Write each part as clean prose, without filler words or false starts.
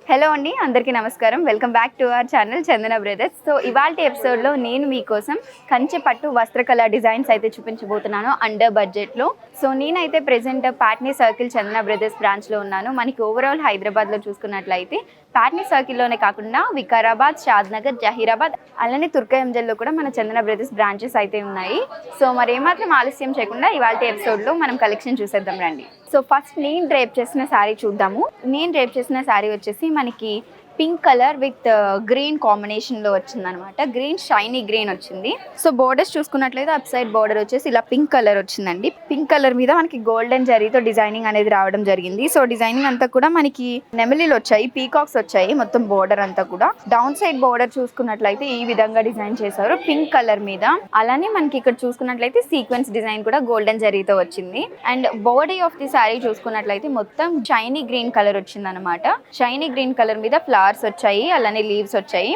Hello అండి, అందరికీ నమస్కారం. Welcome back to our channel Chandana brothers. So ఇవాల్టి ఎపిసోడ్లో నేను మీకోసం కంచె పట్టు వస్త్రకళ డిజైన్స్ అయితే చూపించబోతున్నాను అండర్ బడ్జెట్లో. సో నేనైతే ప్రెజెంట్ పాట్నీ సర్కిల్ చందన బ్రదర్స్ బ్రాంచ్లో ఉన్నాను. మనకి ఓవరాల్ హైదరాబాద్లో చూసుకున్నట్లయితే పాట్నీ సర్కిల్లోనే కాకుండా వికారాబాద్, షాద్నగర్, జహీరాబాద్ అలానే తుర్కయంజల్లో కూడా మన చందన బ్రదర్స్ బ్రాంచెస్ అయితే ఉన్నాయి. సో మరి ఏమాత్రం ఆలస్యం చేయకుండా ఇవాల్టి ఎపిసోడ్లో మనం కలెక్షన్ చూసేద్దాం రండి. సో ఫస్ట్ నేను డ్రేప్ చేసిన శారీ చూద్దాము. నేను డ్రేప్ చేసిన శారీ వచ్చేసి మనకి పింక్ కలర్ విత్ గ్రీన్ కాంబినేషన్లో వచ్చిందనమాట. గ్రీన్ షైనీ గ్రీన్ వచ్చింది. సో బోర్డర్స్ చూసుకున్నట్లయితే అప్ సైడ్ బోర్డర్ వచ్చేసి ఇలా పింక్ కలర్ వచ్చిందండి. పింక్ కలర్ మీద మనకి గోల్డెన్ జరీతో డిజైనింగ్ అనేది రావడం జరిగింది. సో డిజైనింగ్ అంతా కూడా మనకి నెమలీలు వచ్చాయి, పీకాక్స్ వచ్చాయి మొత్తం బోర్డర్ అంతా కూడా. డౌన్ సైడ్ బోర్డర్ చూసుకున్నట్లయితే ఈ విధంగా డిజైన్ చేశారు పింక్ కలర్ మీద. అలానే మనకి ఇక్కడ చూసుకున్నట్లయితే సీక్వెన్స్ డిజైన్ కూడా గోల్డెన్ జరీతో వచ్చింది. And body of the sari చూసుకున్నట్లయితే మొత్తం షైనీ గ్రీన్ కలర్ వచ్చింది అనమాట. షైనీ గ్రీన్ కలర్ మీద ఫ్లవర్స్ వచ్చాయి, అలానే లీవ్స్ వచ్చాయి.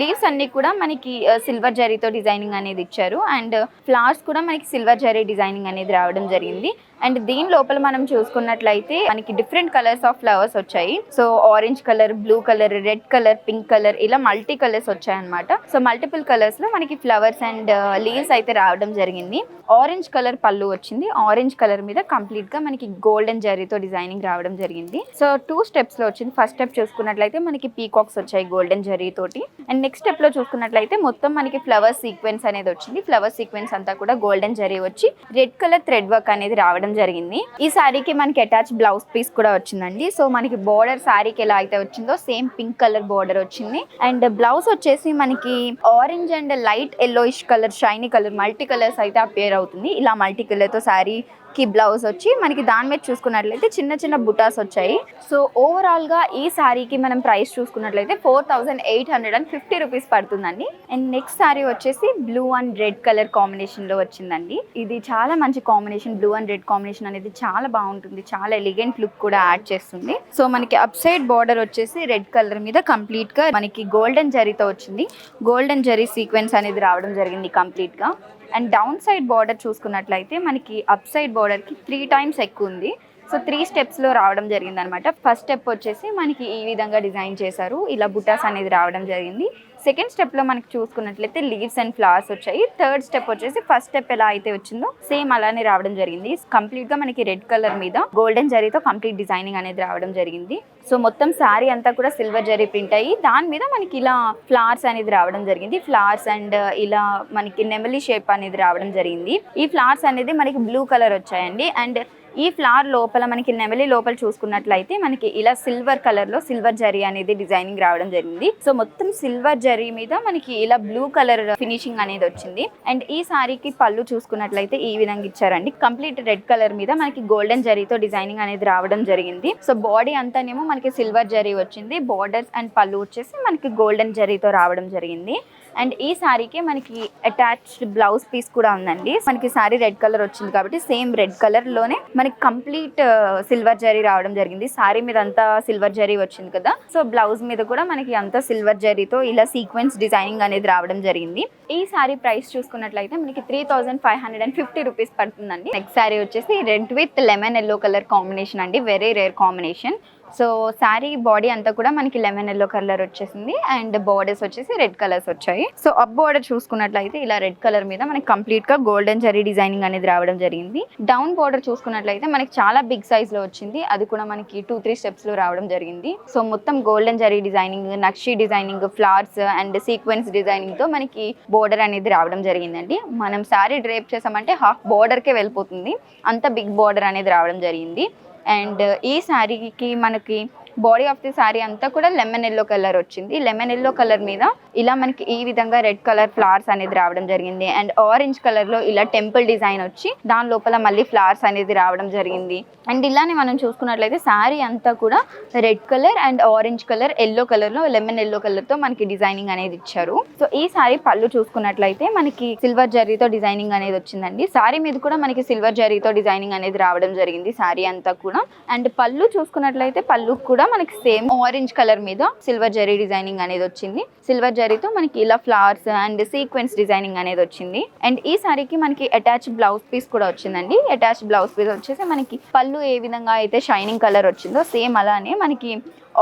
లీవ్స్ అన్ని కూడా మనకి సిల్వర్ జరీతో డిజైనింగ్ అనేది ఇచ్చారు. అండ్ ఫ్లవర్స్ కూడా మనకి సిల్వర్ జరీ డిజైనింగ్ అనేది రావడం జరిగింది. అండ్ దీని లోపల మనం చూసుకున్నట్లయితే మనకి డిఫరెంట్ కలర్స్ ఆఫ్ ఫ్లవర్స్ వచ్చాయి. So orange colour, blue colour, red colour, pink colour ఇలా మల్టీ కలర్స్ వచ్చాయి అనమాట. సో మల్టిపుల్ కలర్స్ లో మనకి ఫ్లవర్స్ అండ్ లీవ్స్ అయితే రావడం జరిగింది. ఆరెంజ్ కలర్ పళ్ళు వచ్చింది. ఆరెంజ్ కలర్ మీద కంప్లీట్ గా మనకి గోల్డెన్ జరీతో డిజైనింగ్ రావడం జరిగింది. సో 2 స్టెప్స్ లో వచ్చింది. ఫస్ట్ స్టెప్ చూసుకున్నట్లయితే మనకి పీకాక్స్ వచ్చాయి గోల్డెన్ జరీ తోటి. అండ్ నెక్స్ట్ స్టెప్ లో చూసుకున్నట్లయితే మొత్తం మనకి ఫ్లవర్ సీక్వెన్స్ అనేది వచ్చింది. ఫ్లవర్ సీక్వెన్స్ అంతా కూడా గోల్డెన్ జరీ వచ్చి రెడ్ కలర్ థ్రెడ్ వర్క్ అనేది రావడం జరిగింది. ఈ శారీకి మనకి అటాచ్ బ్లౌజ్ పీస్ కూడా వచ్చిందండి. సో మనకి బోర్డర్ శారీకి ఎలా అయితే వచ్చిందో సేమ్ పింక్ కలర్ బోర్డర్ వచ్చింది. అండ్ బ్లౌజ్ వచ్చేసి మనకి orange and light yellowish colour, shiny colour, multi colours అయితే అపేర్ అవుతుంది. ఇలా మల్టీ కలర్ తో శారీ కి బ్లౌజ్ వచ్చి మనకి దాని మీద చూసుకున్నట్లయితే చిన్న చిన్న బుటాస్ వచ్చాయి. సో ఓవరాల్ గా ఈ శారీకి మనం ప్రైస్ చూసుకున్నట్లయితే 4850 రూపీస్ పడుతుందండి. అండ్ నెక్స్ట్ శారీ వచ్చేసి blue and red colour combination లో వచ్చిందండి. ఇది చాలా మంచి combination. Blue and red combination అనేది చాలా బాగుంటుంది, చాలా ఎలిగెంట్ లుక్ కూడా యాడ్ చేస్తుంది. సో మనకి అప్ సైడ్ బార్డర్ వచ్చేసి రెడ్ కలర్ మీద కంప్లీట్ గా మనకి గోల్డెన్ జరీతో వచ్చింది. గోల్డెన్ జరీ సీక్వెన్స్ అనేది రావడం జరిగింది కంప్లీట్ గా. అండ్ డౌన్ సైడ్ బార్డర్ చూసుకున్నట్లయితే మనకి అప్ సైడ్ బార్డర్కి 3 times ఎక్కువ ఉంది. సో 3 స్టెప్స్లో రావడం జరిగింది అనమాట. ఫస్ట్ స్టెప్ వచ్చేసి మనకి ఈ విధంగా డిజైన్ చేశారు, ఇలా బుటాస్ అనేది రావడం జరిగింది. సెకండ్ స్టెప్లో మనకి చూసుకున్నట్లయితే లీవ్స్ అండ్ ఫ్లవర్స్ వచ్చాయి. థర్డ్ స్టెప్ వచ్చేసి ఫస్ట్ స్టెప్ ఎలా అయితే వచ్చిందో సేమ్ అలానే రావడం జరిగింది. కంప్లీట్గా మనకి రెడ్ కలర్ మీద గోల్డెన్ జరీతో కంప్లీట్ డిజైనింగ్ అనేది రావడం జరిగింది. సో మొత్తం శారీ అంతా కూడా సిల్వర్ జరీ ప్రింట్ అయ్యి దాని మీద మనకి ఇలా ఫ్లవర్స్ అనేది రావడం జరిగింది. ఫ్లవర్స్ అండ్ ఇలా మనకి నెమలి షేప్ అనేది రావడం జరిగింది. ఈ ఫ్లవర్స్ అనేది మనకి బ్లూ కలర్ వచ్చాయండి. అండ్ ఈ ఫ్లవర్ లోపల మనకి నెమలి లోపల చూసుకున్నట్లయితే మనకి ఇలా సిల్వర్ కలర్ లో సిల్వర్ జరీ అనేది డిజైనింగ్ రావడం జరిగింది. సో మొత్తం సిల్వర్ జరీ మీద మనకి ఇలా బ్లూ కలర్ ఫినిషింగ్ అనేది వచ్చింది. అండ్ ఈ సారీకి పళ్ళు చూసుకున్నట్లయితే ఈ విధంగా ఇచ్చారండి. కంప్లీట్ రెడ్ కలర్ మీద మనకి గోల్డెన్ జరీతో డిజైనింగ్ అనేది రావడం జరిగింది. సో బాడీ అంతానేమో మనకి సిల్వర్ జరీ వచ్చింది. బార్డర్స్ అండ్ పళ్ళు వచ్చేసి మనకి గోల్డెన్ జరీతో రావడం జరిగింది. అండ్ ఈ శారీకి మనకి అటాచ్డ్ బ్లౌజ్ పీస్ కూడా ఉందండి. మనకి శారీ రెడ్ కలర్ వచ్చింది కాబట్టి సేమ్ రెడ్ కలర్ లోనే మనకి కంప్లీట్ సిల్వర్ జరీ రావడం జరిగింది. శారీ మీద అంతా సిల్వర్ జరీ వచ్చింది కదా, సో బ్లౌజ్ మీద కూడా మనకి అంతా సిల్వర్ జరీతో ఇలా సీక్వెన్స్ డిజైనింగ్ అనేది రావడం జరిగింది. ఈ శారీ ప్రైస్ చూసుకున్నట్లయితే మనకి 3550 రూపీస్ పడుతుందండి. నెక్స్ట్ శారీ వచ్చేసి red with lemon yellow colour combination అండి, very rare combination. So sari body అంతా కూడా మనకి లెమన్ ఎల్లో కలర్ వచ్చేసింది. అండ్ బోర్డర్స్ వచ్చేసి రెడ్ కలర్స్ వచ్చాయి. సో అప్ బోర్డర్ చూసుకున్నట్లయితే ఇలా రెడ్ కలర్ మీద మనకి కంప్లీట్ గా గోల్డెన్ జరీ డిజైనింగ్ అనేది రావడం జరిగింది. డౌన్ బోర్డర్ చూసుకున్నట్లయితే మనకి చాలా బిగ్ సైజ్ లో వచ్చింది. అది కూడా మనకి 2-3 స్టెప్స్ లో రావడం జరిగింది. సో మొత్తం golden zari designing, nakshi designing, flowers and sequence designing తో మనకి బోర్డర్ అనేది రావడం జరిగిందండి. మనం శారీ డ్రేప్ చేసామంటే హాఫ్ బోర్డర్ కే వెళ్ళిపోతుంది, అంత బిగ్ బోర్డర్ అనేది రావడం జరిగింది. అండ్ ఈ శారీకి మనకి బాడీ ఆఫ్ ది శారీ అంతా కూడా లెమన్ ఎల్లో కలర్ వచ్చింది. లెమన్ ఎల్లో కలర్ మీద ఇలా మనకి ఈ విధంగా రెడ్ కలర్ ఫ్లవర్స్ అనేది రావడం జరిగింది. అండ్ ఆరెంజ్ కలర్ లో ఇలా టెంపుల్ డిజైన్ వచ్చి దాని లోపల మళ్ళీ ఫ్లవర్స్ అనేది రావడం జరిగింది. అండ్ ఇలానే మనం చూసుకున్నట్లయితే శారీ అంతా కూడా red colour and orange colour, yellow colour లో లెమన్ ఎల్లో కలర్ తో మనకి డిజైనింగ్ అనేది ఇచ్చారు. సో ఈ శారీ పళ్ళు చూసుకున్నట్లయితే మనకి సిల్వర్ జరీతో డిజైనింగ్ అనేది వచ్చిందండి. శారీ మీద కూడా మనకి సిల్వర్ జరీతో డిజైనింగ్ అనేది రావడం జరిగింది శారీ అంతా కూడా. అండ్ పళ్ళు చూసుకున్నట్లయితే పళ్ళు కూడా మనకి సేమ్ ఆరెంజ్ కలర్ మీద సిల్వర్ జరీ డిజైనింగ్ అనేది వచ్చింది. సిల్వర్ జరీతో మనకి ఇలా ఫ్లవర్స్ అండ్ సీక్వెన్స్ డిజైనింగ్ అనేది వచ్చింది. అండ్ ఈ సారీకి మనకి అటాచ్ బ్లౌజ్ పీస్ కూడా వచ్చిందండి. అటాచ్ బ్లౌజ్ పీస్ వచ్చేసి మనకి పళ్ళు ఏ విధంగా అయితే షైనింగ్ కలర్ వచ్చిందో సేమ్ అలానే మనకి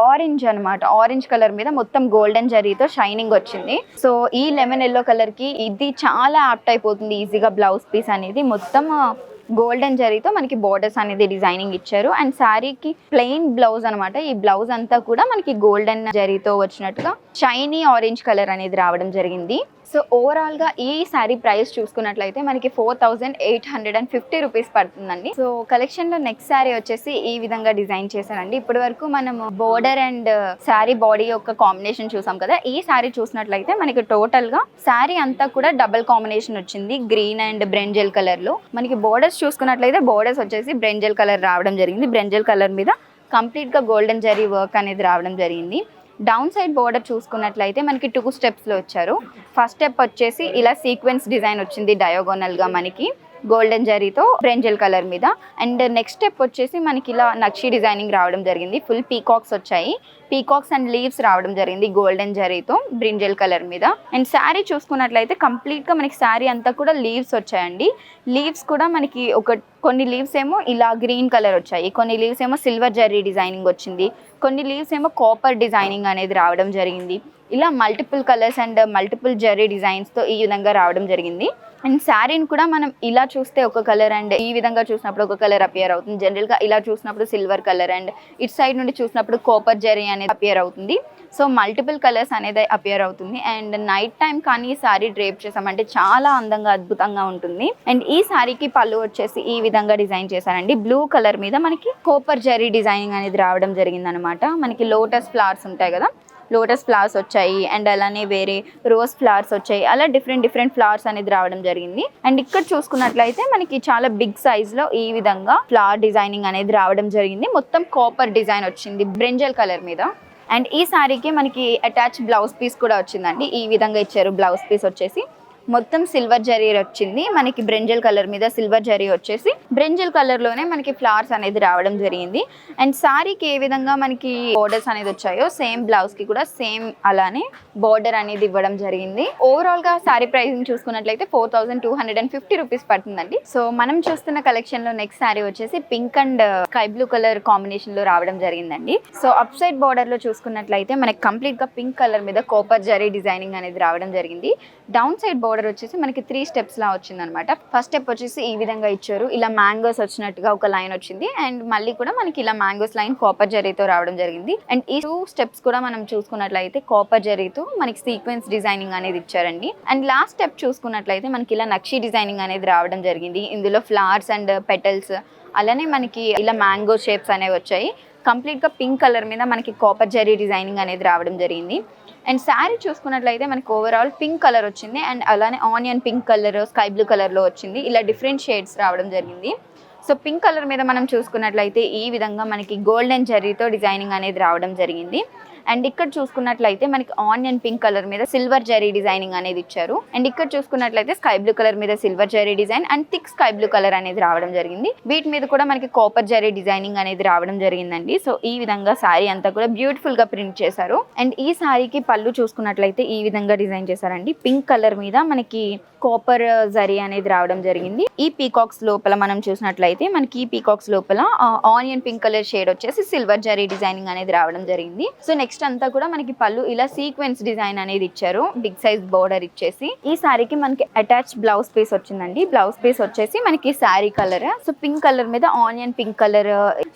ఆరెంజ్ అనమాట. ఆరెంజ్ కలర్ మీద మొత్తం గోల్డెన్ జరీతో షైనింగ్ వచ్చింది. సో ఈ లెమన్ ఎల్లో కలర్ కి ఇది చాలా యాప్ట్ అయిపోతుంది ఈజీగా. బ్లౌజ్ పీస్ అనేది మొత్తం గోల్డెన్ జరీతో మనకి బోర్డర్స్ అనేది డిజైనింగ్ ఇచ్చారు. అండ్ శారీకి ప్లెయిన్ బ్లౌజ్ అనమాట. ఈ బ్లౌజ్ అంతా కూడా మనకి గోల్డెన్ జరీతో వచ్చినట్టుగా షైనీ ఆరెంజ్ కలర్ అనేది రావడం జరిగింది. సో ఓవరాల్గా ఈ శారీ ప్రైస్ చూసుకున్నట్లయితే మనకి 4850 రూపీస్ పడుతుందండి. సో కలెక్షన్లో నెక్స్ట్ శారీ వచ్చేసి ఈ విధంగా డిజైన్ చేశానండి. ఇప్పటి వరకు మనం బోర్డర్ అండ్ శారీ బాడీ యొక్క కాంబినేషన్ చూసాం కదా. ఈ శారీ చూసినట్లయితే మనకి టోటల్గా శారీ అంతా కూడా డబుల్ కాంబినేషన్ వచ్చింది. గ్రీన్ అండ్ బ్రెంజల్ కలర్లో. మనకి బోర్డర్స్ చూసుకున్నట్లయితే బోర్డర్స్ వచ్చేసి బ్రెంజల్ కలర్ రావడం జరిగింది. బ్రెంజల్ కలర్ మీద కంప్లీట్గా గోల్డెన్ జరీ వర్క్ అనేది రావడం జరిగింది. డౌన్ సైడ్ బోర్డర్ చూసుకున్నట్లయితే మనకి 2 స్టెప్స్లో వచ్చారు. ఫస్ట్ స్టెప్ వచ్చేసి ఇలా సీక్వెన్స్ డిజైన్ వచ్చింది డయాగోనల్గా మనకి గోల్డెన్ జరీతో బ్రెంజల్ కలర్ మీద. అండ్ నెక్స్ట్ స్టెప్ వచ్చేసి మనకి ఇలా నక్షి డిజైనింగ్ రావడం జరిగింది. ఫుల్ పీకాక్స్ వచ్చాయి. పీకాక్స్ అండ్ లీవ్స్ రావడం జరిగింది గోల్డెన్ జరీతో బ్రింజల్ కలర్ మీద. అండ్ శారీ చూసుకున్నట్లయితే కంప్లీట్గా మనకి శారీ అంతా కూడా లీవ్స్ వచ్చాయండి. లీవ్స్ కూడా మనకి కొన్ని లీవ్స్ ఏమో ఇలా గ్రీన్ కలర్ వచ్చాయి, కొన్ని లీవ్స్ ఏమో సిల్వర్ జరీ డిజైనింగ్ వచ్చింది, కొన్ని లీవ్స్ ఏమో కాపర్ డిజైనింగ్ అనేది రావడం జరిగింది. ఇలా multiple colours and multiple zari డిజైన్స్తో ఈ విధంగా రావడం జరిగింది. అండ్ శారీని కూడా మనం ఇలా చూస్తే ఒక కలర్ అండ్ ఈ విధంగా చూసినప్పుడు ఒక కలర్ అపియర్ అవుతుంది. జనరల్గా ఇలా చూసినప్పుడు సిల్వర్ కలర్ అండ్ ఇటు సైడ్ నుండి చూసినప్పుడు కాపర్ జరీ అనేది అపియర్ అవుతుంది. సో మల్టిపుల్ కలర్స్ అనేది అపియర్ అవుతుంది. అండ్ నైట్ టైం కానీ ఈ శారీ డ్రేప్ చేసామంటే చాలా అందంగా అద్భుతంగా ఉంటుంది. అండ్ ఈ శారీకి పళ్ళు వచ్చేసి ఈ విధంగా డిజైన్ చేశారండి. బ్లూ కలర్ మీద మనకి కాపర్ జరీ డిజైనింగ్ అనేది రావడం జరిగింది అనమాట. మనకి లోటస్ ఫ్లవర్స్ ఉంటాయి కదా, లోటస్ ఫ్లవర్స్ వచ్చాయి అండ్ అలానే వేరే రోజ్ ఫ్లవర్స్ వచ్చాయి. అలా డిఫరెంట్ ఫ్లవర్స్ అనేది రావడం జరిగింది. అండ్ ఇక్కడ చూసుకున్నట్లయితే మనకి చాలా బిగ్ సైజ్ లో ఈ విధంగా ఫ్లవర్ డిజైనింగ్ అనేది రావడం జరిగింది. మొత్తం కాపర్ డిజైన్ వచ్చింది బ్రింజల్ కలర్ మీద. అండ్ ఈ శారీకి మనకి అటాచ్ బ్లౌజ్ పీస్ కూడా వచ్చిందండి. ఈ విధంగా ఇచ్చారు. బ్లౌజ్ పీస్ వచ్చేసి మొత్తం సిల్వర్ జరీ వచ్చింది. మనకి బ్రింజల్ కలర్ మీద సిల్వర్ జరీ వచ్చేసి బ్రింజల్ కలర్ లోనే మనకి ఫ్లవర్స్ అనేది రావడం జరిగింది. అండ్ శారీకి ఏ విధంగా మనకి బోర్డర్స్ అనేది వచ్చాయో సేమ్ బ్లౌజ్ కి కూడా సేమ్ అలానే బోర్డర్ అనేది ఇవ్వడం జరిగింది. ఓవరాల్ గా శారీ ప్రైసింగ్ చూసుకున్నట్లయితే 4250 రూపీస్ పడుతుందండి. సో మనం చూస్తున్న కలెక్షన్ లో నెక్స్ట్ శారీ వచ్చేసి pink and sky blue colour combination లో రావడం జరిగిందండి. సో అప్ సైడ్ బోర్డర్ లో చూసుకున్నట్లయితే మనకి కంప్లీట్ గా పింక్ కలర్ మీద కాపర్ జరీ డిజైనింగ్ అనేది రావడం జరిగింది. డౌన్ సైడ్ బోర్డర్ వచ్చేసి మనకి 3 స్టెప్స్ లా వచ్చింది అనమాట. ఫస్ట్ స్టెప్ వచ్చేసి ఈ విధంగా ఇచ్చారు. ఇలా మ్యాంగోస్ వచ్చినట్టుగా ఒక లైన్ వచ్చింది. అండ్ మళ్ళీ కూడా మనకి ఇలా మ్యాంగోస్ లైన్ కాపర్ జరీతో రావడం జరిగింది. అండ్ ఈ 2 స్టెప్స్ కూడా మనం చూసుకున్నట్లయితే కాపర్ జరీతో మనకి సీక్వెన్స్ డిజైనింగ్ అనేది ఇచ్చారండి. అండ్ లాస్ట్ స్టెప్ చూసుకున్నట్లయితే మనకి ఇలా నక్షి డిజైనింగ్ అనేది రావడం జరిగింది. ఇందులో ఫ్లవర్స్ అండ్ పెటల్స్ అలానే మనకి ఇలా మ్యాంగో షేప్స్ అనేవి వచ్చాయి. కంప్లీట్గా పింక్ కలర్ మీద మనకి కాపర్ జరీ డిజైనింగ్ అనేది రావడం జరిగింది. అండ్ శారీ చూసుకున్నట్లయితే మనకి ఓవరాల్ పింక్ కలర్ వచ్చింది. అండ్ అలానే onion pink colour, sky blue కలర్లో వచ్చింది. ఇలా డిఫరెంట్ షేడ్స్ రావడం జరిగింది. సో పింక్ కలర్ మీద మనం చూసుకున్నట్లయితే ఈ విధంగా మనకి గోల్డెన్ జరీతో డిజైనింగ్ అనేది రావడం జరిగింది. అండ్ ఇక్కడ చూసుకున్నట్లయితే మనకి ఆనియన్ పింక్ కలర్ మీద సిల్వర్ జరీ డిజైనింగ్ అనేది ఇచ్చారు. అండ్ ఇక్కడ చూసుకున్నట్లయితే స్కై బ్లూ కలర్ మీద silver zari design and thick sky blue colour అనేది రావడం జరిగింది. వీటి మీద కూడా మనకి కాపర్ జరీ డిజైనింగ్ అనేది రావడం జరిగిందండి. సో ఈ విధంగా శారీ అంతా కూడా బ్యూటిఫుల్ గా ప్రింట్ చేశారు. అండ్ ఈ శారీకి పళ్ళు చూసుకున్నట్లయితే ఈ విధంగా డిజైన్ చేశారండి. పింక్ కలర్ మీద మనకి కాపర్ జరీ అనేది రావడం జరిగింది. ఈ పీకాక్స్ లోపల మనం చూసినట్లయితే మనకి ఈ పీకాక్స్ లోపల ఆనియన్ పింక్ కలర్ షేడ్ వచ్చేసి సిల్వర్ జరీ డిజైనింగ్ అనేది రావడం జరిగింది. సో నెక్స్ట్ అంతా కూడా మనకి పళ్ళు ఇలా సీక్వెన్స్ డిజైన్ అనేది ఇచ్చారు. బిగ్ సైజ్ బోర్డర్ ఇచ్చేసి ఈ శారీకి మనకి అటాచ్ బ్లౌజ్ పీస్ వచ్చిందండి. బ్లౌజ్ పీస్ వచ్చేసి మనకి sari colour. So pink colour మీద ఆనియన్ పింక్ కలర్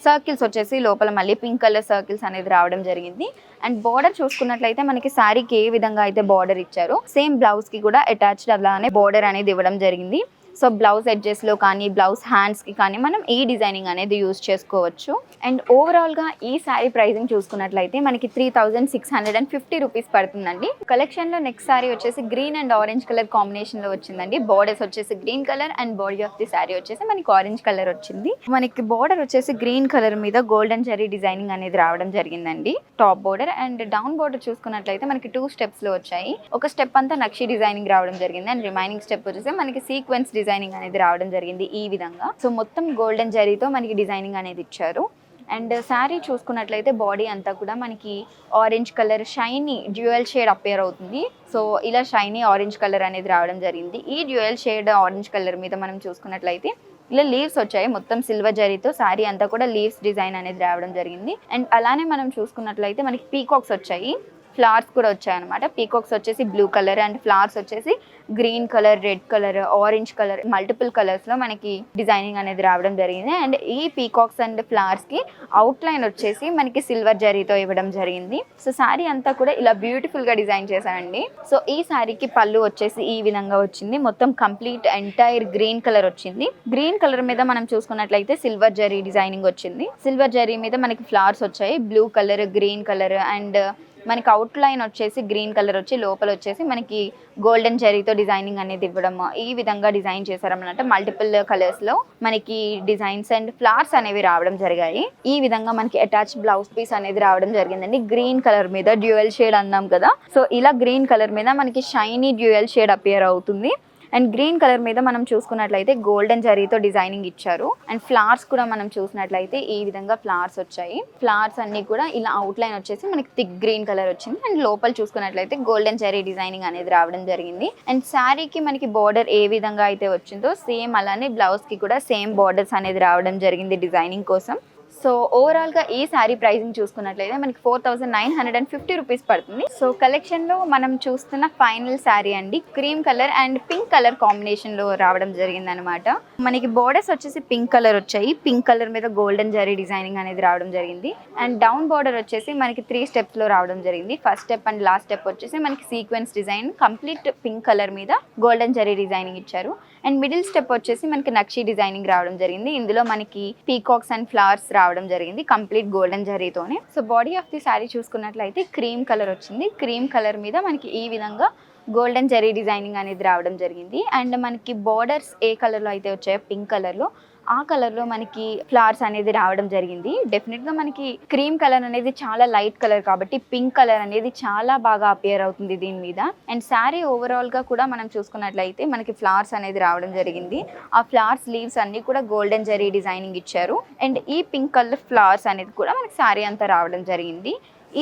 సర్కిల్స్ వచ్చేసి లోపల మళ్ళీ పింక్ కలర్ సర్కిల్స్ అనేది రావడం జరిగింది. అండ్ బోర్డర్ చూసుకున్నట్లయితే మనకి శారీకి ఏ విధంగా అయితే బోర్డర్ ఇచ్చారో సేమ్ బ్లౌజ్ కి కూడా అటాచ్డ్ అలానే బోర్డర్ అనేది ఇవ్వడం జరిగింది. సో బ్లౌజ్ ఎడ్జెస్లో కానీ బ్లౌజ్ హ్యాండ్స్కి కానీ మనం ఈ డిజైనింగ్ అనేది యూజ్ చేసుకోవచ్చు. అండ్ ఓవరాల్గా ఈ శారీ ప్రైసింగ్ చూసుకున్నట్లయితే మనకి 3650 రూపీస్ పడుతుందండి. కలెక్షన్లో నెక్స్ట్ శారీ వచ్చేసి గ్రీన్ అండ్ ఆరెంజ్ కలర్ కాంబినేషన్లో వచ్చిందండి. బోర్డర్స్ వచ్చేసి green colour and body of the sari వచ్చేసి మనకి ఆరెంజ్ కలర్ వచ్చింది. మనకి బోర్డర్ వచ్చేసి గ్రీన్ కలర్ మీద గోల్డెన్ జరీ డిజైనింగ్ అనేది రావడం జరిగిందండి top border. And down border చూసుకున్నట్లయితే మనకి 2 స్టెప్స్లో వచ్చాయి. ఒక స్టెప్ అంతా నక్షి డిజైనింగ్ రావడం జరిగింది. అండ్ రిమైనింగ్ స్టెప్ వచ్చేసి మనకి సీక్వెన్స్ డిజైనింగ్ అనేది రావడం జరిగింది ఈ విధంగా. సో మొత్తం గోల్డెన్ జరీతో మనకి డిజైనింగ్ అనేది ఇచ్చారు. అండ్ శారీ చూసుకున్నట్లయితే బాడీ అంతా కూడా మనకి orange colour shiny dual shade appear అవుతుంది. సో ఇలా షైనీ ఆరెంజ్ కలర్ అనేది రావడం జరిగింది. ఈ డ్యూయల్ షేడ్ ఆరెంజ్ కలర్ మీద మనం చూసుకున్నట్లయితే ఇలా లీవ్స్ వచ్చాయి, మొత్తం సిల్వర్ జరీతో శారీ అంతా కూడా లీవ్స్ డిజైన్ అనేది రావడం జరిగింది. అండ్ అలానే మనం చూసుకున్నట్లయితే మనకి పీకాక్స్ వచ్చాయి, ఫ్లవర్స్ కూడా వచ్చాయన్నమాట. పీకాక్స్ వచ్చేసి బ్లూ కలర్ అండ్ ఫ్లవర్స్ వచ్చేసి green colour, red colour, orange colour, multiple కలర్స్లో మనకి డిజైనింగ్ అనేది రావడం జరిగింది. అండ్ ఈ పీకాక్స్ అండ్ ఫ్లవర్స్కి అవుట్లైన్ వచ్చేసి మనకి సిల్వర్ జరీతో ఇవ్వడం జరిగింది. సో శారీ అంతా కూడా ఇలా బ్యూటిఫుల్గా డిజైన్ చేశానండి. సో ఈ శారీకి పళ్ళు వచ్చేసి ఈ విధంగా వచ్చింది, మొత్తం కంప్లీట్ ఎంటైర్ గ్రీన్ కలర్ వచ్చింది. గ్రీన్ కలర్ మీద మనం చూసుకున్నట్లయితే సిల్వర్ జరీ డిజైనింగ్ వచ్చింది. సిల్వర్ జరీ మీద మనకి ఫ్లవర్స్ వచ్చాయి, blue colour, green colour and మనకి అవుట్ లైన్ వచ్చేసి గ్రీన్ కలర్ వచ్చి లోపల వచ్చేసి మనకి గోల్డెన్ జరీతో డిజైనింగ్ అనేది ఇవ్వడం, ఈ విధంగా డిజైన్ చేశారన్నమాట. మల్టిపుల్ కలర్స్లో మనకి డిజైన్స్ అండ్ ఫ్లవర్స్ అనేవి రావడం జరిగాయి. ఈ విధంగా మనకి అటాచ్ బ్లౌజ్ పీస్ అనేది రావడం జరిగిందండి. గ్రీన్ కలర్ మీద డ్యూయల్ షేడ్ అన్నాం కదా, సో ఇలా గ్రీన్ కలర్ మీద మనకి షైనీ డ్యూయల్ షేడ్ అపియర్ అవుతుంది. అండ్ గ్రీన్ కలర్ మీద మనం చూసుకున్నట్లయితే గోల్డెన్ జరీతో డిజైనింగ్ ఇచ్చారు. అండ్ ఫ్లవర్స్ కూడా మనం చూసినట్లయితే ఈ విధంగా ఫ్లవర్స్ వచ్చాయి. ఫ్లవర్స్ అన్ని కూడా ఇలా అవుట్ లైన్ వచ్చేసి మనకి థిక్ గ్రీన్ కలర్ వచ్చింది. అండ్ లోపల చూసుకున్నట్లయితే గోల్డెన్ జరీ డిజైనింగ్ అనేది రావడం జరిగింది. అండ్ శారీకి మనకి బార్డర్ ఏ విధంగా అయితే వచ్చిందో సేమ్ అలానే బ్లౌజ్ కి కూడా సేమ్ బార్డర్స్ అనేది రావడం జరిగింది డిజైనింగ్ కోసం. సో ఓవరాల్గా ఈ శారీ ప్రైసింగ్ చూసుకున్నట్లయితే మనకి 4950 రూపీస్ పడుతుంది. సో కలెక్షన్లో మనం చూస్తున్న ఫైనల్ శారీ అండి, cream colour and pink colour కాంబినేషన్లో రావడం జరిగింది అనమాట. మనకి బోర్డర్స్ వచ్చేసి పింక్ కలర్ వచ్చాయి, పింక్ కలర్ మీద గోల్డెన్ జరీ డిజైనింగ్ అనేది రావడం జరిగింది. అండ్ డౌన్ బోర్డర్ వచ్చేసి మనకి 3 స్టెప్స్లో రావడం జరిగింది. First step and last step వచ్చేసి మనకి sequence design complete pink colour మీద గోల్డెన్ జరీ డిజైనింగ్ ఇచ్చారు. అండ్ మిడిల్ స్టెప్ వచ్చేసి మనకి నక్షి డిజైనింగ్ రావడం జరిగింది. ఇందులో మనకి పీకాక్స్ అండ్ ఫ్లవర్స్ రావడం జరిగింది కంప్లీట్ గోల్డెన్ జరీతోనే. So body of the sari చూసుకున్నట్లయితే క్రీమ్ కలర్ వచ్చింది. క్రీమ్ కలర్ మీద మనకి ఈ విధంగా గోల్డెన్ జరీ డిజైనింగ్ అనేది రావడం జరిగింది. అండ్ మనకి బార్డర్స్ ఏ కలర్లో అయితే వచ్చాయో పింక్ కలర్లో, ఆ కలర్లో మనకి ఫ్లవర్స్ అనేది రావడం జరిగింది. డెఫినెట్గా మనకి క్రీమ్ కలర్ అనేది చాలా లైట్ కలర్ కాబట్టి పింక్ కలర్ అనేది చాలా బాగా అపియర్ అవుతుంది దీని మీద. అండ్ శారీ ఓవరాల్గా కూడా మనం చూసుకున్నట్లయితే మనకి ఫ్లవర్స్ అనేది రావడం జరిగింది. ఆ ఫ్లవర్స్ లీవ్స్ అన్ని కూడా గోల్డెన్ జరీ డిజైనింగ్ ఇచ్చారు. అండ్ ఈ పింక్ కలర్ ఫ్లవర్స్ అనేది కూడా మనకి శారీ అంతా రావడం జరిగింది.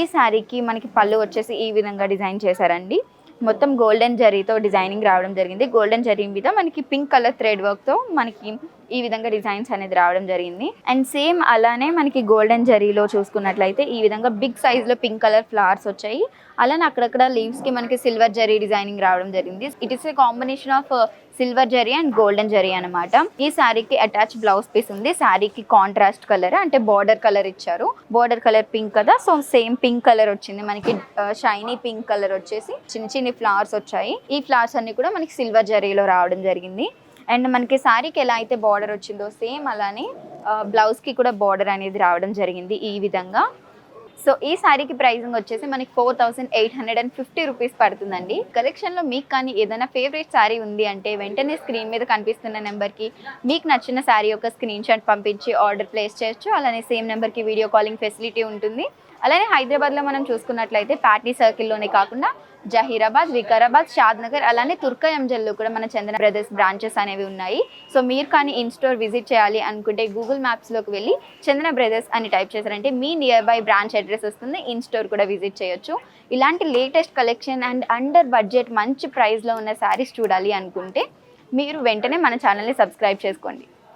ఈ శారీకి మనకి పళ్ళు వచ్చేసి ఈ విధంగా డిజైన్ చేశారండి, మొత్తం గోల్డెన్ జరీతో డిజైనింగ్ రావడం జరిగింది. గోల్డెన్ జరీ మీద మనకి పింక్ కలర్ థ్రెడ్ వర్క్తో మనకి ఈ విధంగా డిజైన్స్ అనేది రావడం జరిగింది. అండ్ సేమ్ అలానే మనకి గోల్డెన్ జరీలో చూసుకున్నట్లయితే ఈ విధంగా బిగ్ సైజ్లో పింక్ కలర్ ఫ్లవర్స్ వచ్చాయి. అలానే అక్కడక్కడ లీవ్స్కి మనకి సిల్వర్ జరీ డిజైనింగ్ రావడం జరిగింది. It is a combination of silver zari and golden zari అనమాట. ఈ శారీకి అటాచ్ బ్లౌజ్ పీస్ ఉంది. శారీకి కాంట్రాస్ట్ కలర్ అంటే బార్డర్ కలర్ ఇచ్చారు. బార్డర్ కలర్ పింక్ కదా, సో సేమ్ పింక్ కలర్ వచ్చింది మనకి. షైనీ పింక్ కలర్ వచ్చేసి చిన్న చిన్న ఫ్లవర్స్ వచ్చాయి. ఈ ఫ్లవర్స్ అన్ని కూడా మనకి సిల్వర్ జరీలో రావడం జరిగింది. అండ్ మనకి శారీకి ఎలా అయితే బార్డర్ వచ్చిందో సేమ్ అలానే బ్లౌజ్కి కూడా బార్డర్ అనేది రావడం జరిగింది ఈ విధంగా. సో ఈ శారీకి ప్రైసింగ్ వచ్చేసి మనకి 4850 రూపీస్ పడుతుందండి. కలెక్షన్లో మీకు కానీ ఏదైనా ఫేవరెట్ శారీ ఉంది అంటే వెంటనే స్క్రీన్ మీద కనిపిస్తున్న నెంబర్కి మీకు నచ్చిన శారీ యొక్క స్క్రీన్ షాట్ పంపించి ఆర్డర్ ప్లేస్ చేయొచ్చు. అలానే సేమ్ నెంబర్కి వీడియో కాలింగ్ ఫెసిలిటీ ఉంటుంది. అలానే హైదరాబాద్లో మనం చూసుకున్నట్లయితే పార్టీ సర్కిల్లోనే కాకుండా జహీరాబాద్, వికారాబాద్, షాద్నగర్ అలానే తుర్కయంజల్లో కూడా మన చందన బ్రదర్స్ బ్రాంచెస్ అనేవి ఉన్నాయి. సో మీరు కానీ ఇన్ స్టోర్ విజిట్ చేయాలి అనుకుంటే గూగుల్ మ్యాప్స్లోకి వెళ్ళి చందన బ్రదర్స్ అని టైప్ చేశారంటే మీ నియర్ బై బ్రాంచ్ అడ్రస్ వస్తుంది. ఇన్ స్టోర్ కూడా విజిట్ చేయొచ్చు. ఇలాంటి latest collection and under budget మంచి ప్రైస్లో ఉన్న శారీస్ చూడాలి అనుకుంటే మీరు వెంటనే మన ఛానల్ని సబ్స్క్రైబ్ చేసుకోండి.